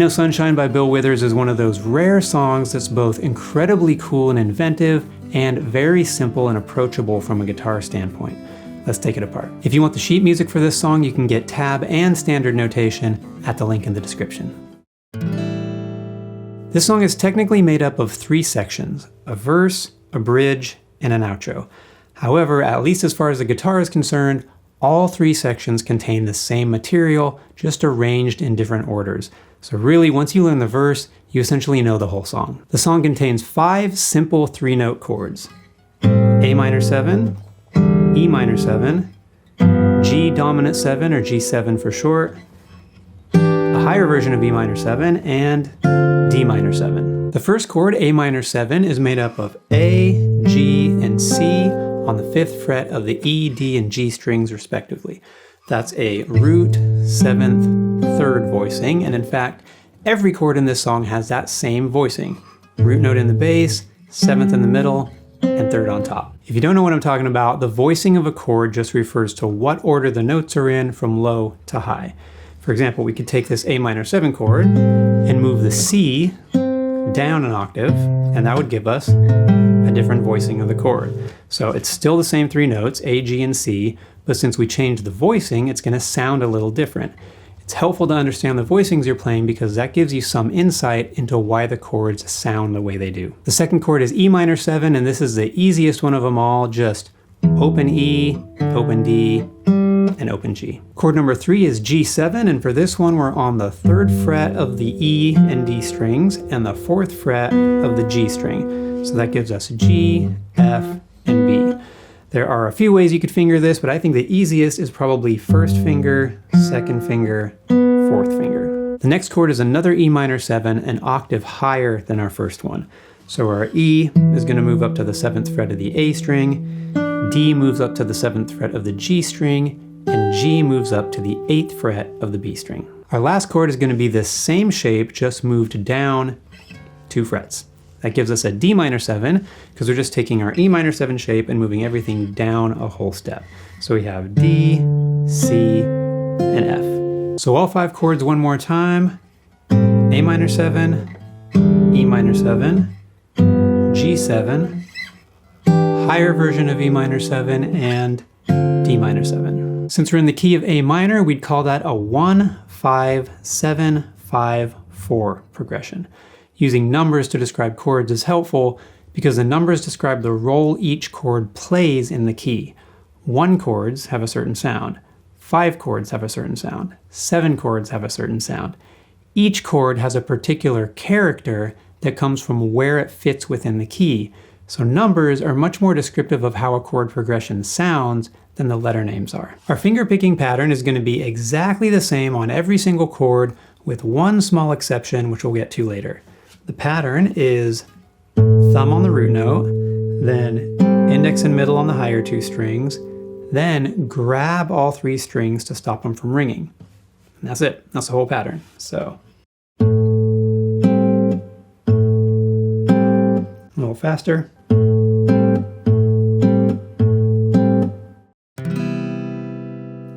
No Sunshine by Bill Withers is one of those rare songs that's both incredibly cool and inventive and very simple and approachable from a guitar standpoint. Let's take it apart. If you want the sheet music for this song, you can get tab and standard notation at the link in the description. This song is technically made up of 3 sections: a verse, a bridge, and an outro. However, at least as far as the guitar is concerned, all 3 sections contain the same material, just arranged in different orders. So really, once you learn the verse, you essentially know the whole song. The song contains 5 simple 3-note chords: A minor 7, E minor 7, G dominant 7 or G7 for short, a higher version of E minor 7, and D minor 7. The first chord, A minor 7, is made up of A, G, and C on the 5th fret of the E, D, and G strings respectively. That's a root, 7th, 3rd voicing, and in fact, every chord in this song has that same voicing. Root note in the bass, 7th in the middle, and 3rd on top. If you don't know what I'm talking about, the voicing of a chord just refers to what order the notes are in from low to high. For example, we could take this A minor 7 chord and move the C down an octave, and that would give us a different voicing of the chord. So it's still the same 3 notes, A, G, and C, but since we changed the voicing, it's going to sound a little different. It's helpful to understand the voicings you're playing because that gives you some insight into why the chords sound the way they do. The second chord is E minor 7, and this is the easiest one of them all, just open E, open D, and open G. Chord number 3 is G7, and for this one we're on the 3rd fret of the E and D strings and the 4th fret of the G string. So that gives us G, F, and B. There are a few ways you could finger this, but I think the easiest is probably 1st finger, 2nd finger, 4th finger. The next chord is another E minor 7, an octave higher than our first one. So our E is going to move up to the 7th fret of the A string, D moves up to the 7th fret of the G string, and G moves up to the 8th fret of the B string. Our last chord is going to be this same shape, just moved down 2 frets. That gives us a D minor 7, because we're just taking our E minor 7 shape and moving everything down a whole step. So we have D, C, and F. So all 5 chords one more time: A minor 7, E minor 7, G7, higher version of E minor 7, and D minor 7. Since we're in the key of A minor, we'd call that a 1, 5, 7, 5, 4 progression. Using numbers to describe chords is helpful because the numbers describe the role each chord plays in the key. 1 chords have a certain sound, 5 chords have a certain sound, 7 chords have a certain sound. Each chord has a particular character that comes from where it fits within the key. So numbers are much more descriptive of how a chord progression sounds than the letter names are. Our finger picking pattern is going to be exactly the same on every single chord, with one small exception, which we'll get to later. The pattern is thumb on the root note, then index and middle on the higher 2 strings, then grab all 3 strings to stop them from ringing. And that's it. That's the whole pattern. So a little faster.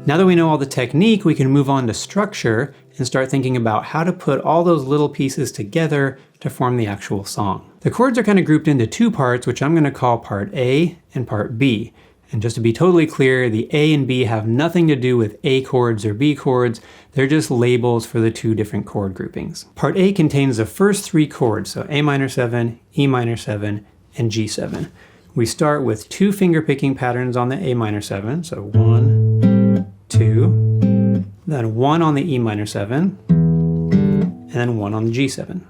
Now that we know all the technique, we can move on to structure and start thinking about how to put all those little pieces together to form the actual song. The chords are kind of grouped into 2 parts, which I'm going to call part A and part B. And just to be totally clear, the A and B have nothing to do with A chords or B chords. They're just labels for the 2 different chord groupings. Part A contains the first 3 chords, so A minor 7, E minor 7, and G7. We start with 2 finger picking patterns on the A minor 7, so 1, 2, then 1 on the E minor 7, and then 1 on the G7.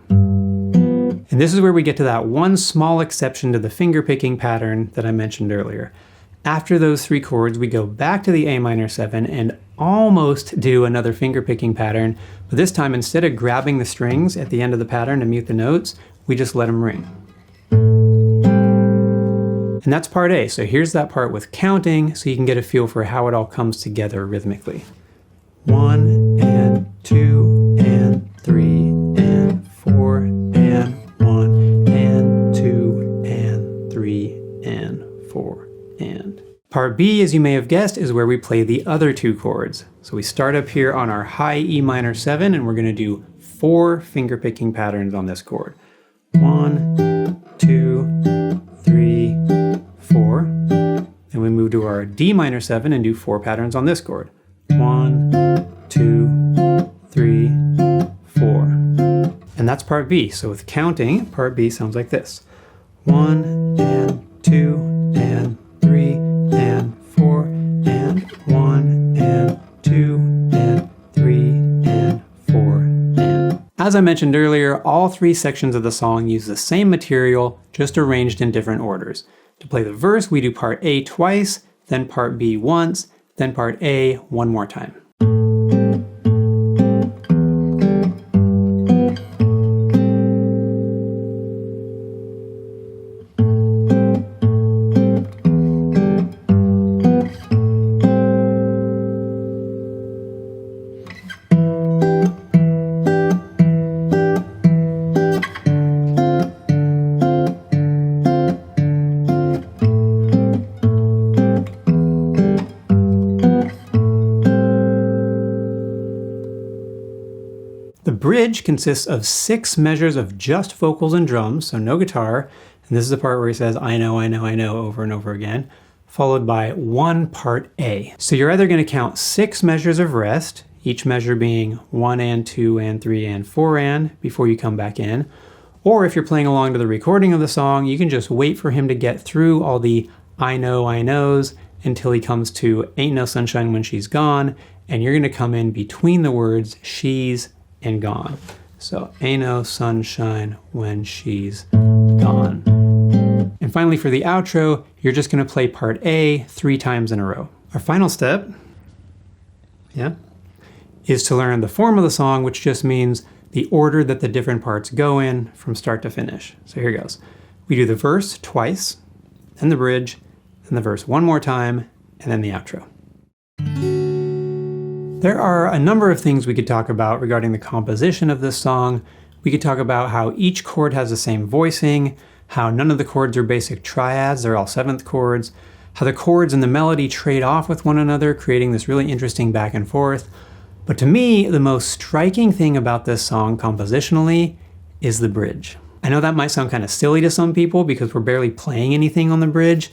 And this is where we get to that one small exception to the finger picking pattern that I mentioned earlier. After those 3 chords, we go back to the A minor 7 and almost do another finger picking pattern, but this time instead of grabbing the strings at the end of the pattern to mute the notes, we just let them ring. And that's part A, so here's that part with counting so you can get a feel for how it all comes together rhythmically. 1 and 2 and 3 and 4 and 1 and 2 and 3 and 4 and. Part B, as you may have guessed, is where we play the other two chords. So we start up here on our high E minor 7, and we're going to do 4 fingerpicking patterns on this chord. 1, 2, 3, 4. Then we move to our D minor 7 and do 4 patterns on this chord. 1, 2, 3, 4. And that's part B. So with counting, part B sounds like this. 1 and 2 and 3 and 4 and 1 and 2 and 3 and 4 and... As I mentioned earlier, all 3 sections of the song use the same material, just arranged in different orders. To play the verse, we do part A twice, then part B once, then part A one more time. The bridge consists of 6 measures of just vocals and drums, so no guitar, and this is the part where he says, I know, I know, I know, over and over again, followed by 1 part A. So you're either going to count 6 measures of rest, each measure being 1 and 2 and 3 and 4 and, before you come back in, or if you're playing along to the recording of the song, you can just wait for him to get through all the I knows until he comes to Ain't No Sunshine When She's Gone, and you're going to come in between the words she's and gone. So ain't no sunshine when she's gone. And finally for the outro, you're just going to play part A 3 times in a row. Our final step, is to learn the form of the song, which just means the order that the different parts go in from start to finish. So here goes. We do the verse twice, then the bridge, then the verse one more time, and then the outro. There are a number of things we could talk about regarding the composition of this song. We could talk about how each chord has the same voicing, how none of the chords are basic triads, they're all 7th chords, how the chords and the melody trade off with one another, creating this really interesting back and forth. But to me, the most striking thing about this song compositionally is the bridge. I know that might sound kind of silly to some people because we're barely playing anything on the bridge,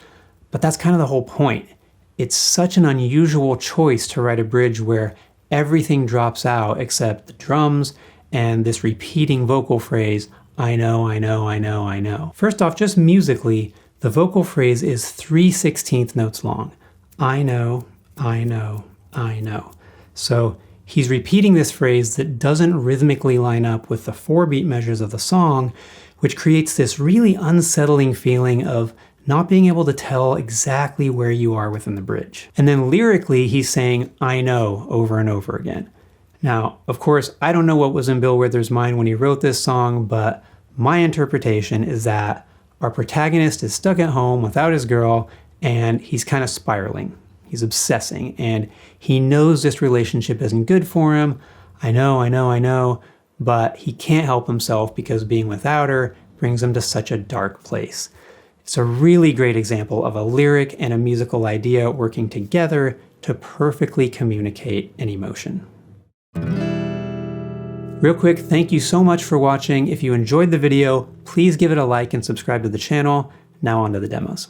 but that's kind of the whole point. It's such an unusual choice to write a bridge where everything drops out except the drums and this repeating vocal phrase, I know, I know, I know, I know. First off, just musically, the vocal phrase is 3/16 notes long. I know, I know, I know. So he's repeating this phrase that doesn't rhythmically line up with the 4 beat measures of the song, which creates this really unsettling feeling of not being able to tell exactly where you are within the bridge. And then lyrically, he's saying, I know, over and over again. Now, of course, I don't know what was in Bill Withers' mind when he wrote this song, but my interpretation is that our protagonist is stuck at home without his girl, and he's kind of spiraling. He's obsessing, and he knows this relationship isn't good for him. I know, I know, I know, but he can't help himself because being without her brings him to such a dark place. It's a really great example of a lyric and a musical idea working together to perfectly communicate an emotion. Real quick, thank you so much for watching. If you enjoyed the video, please give it a like and subscribe to the channel. Now on to the demos.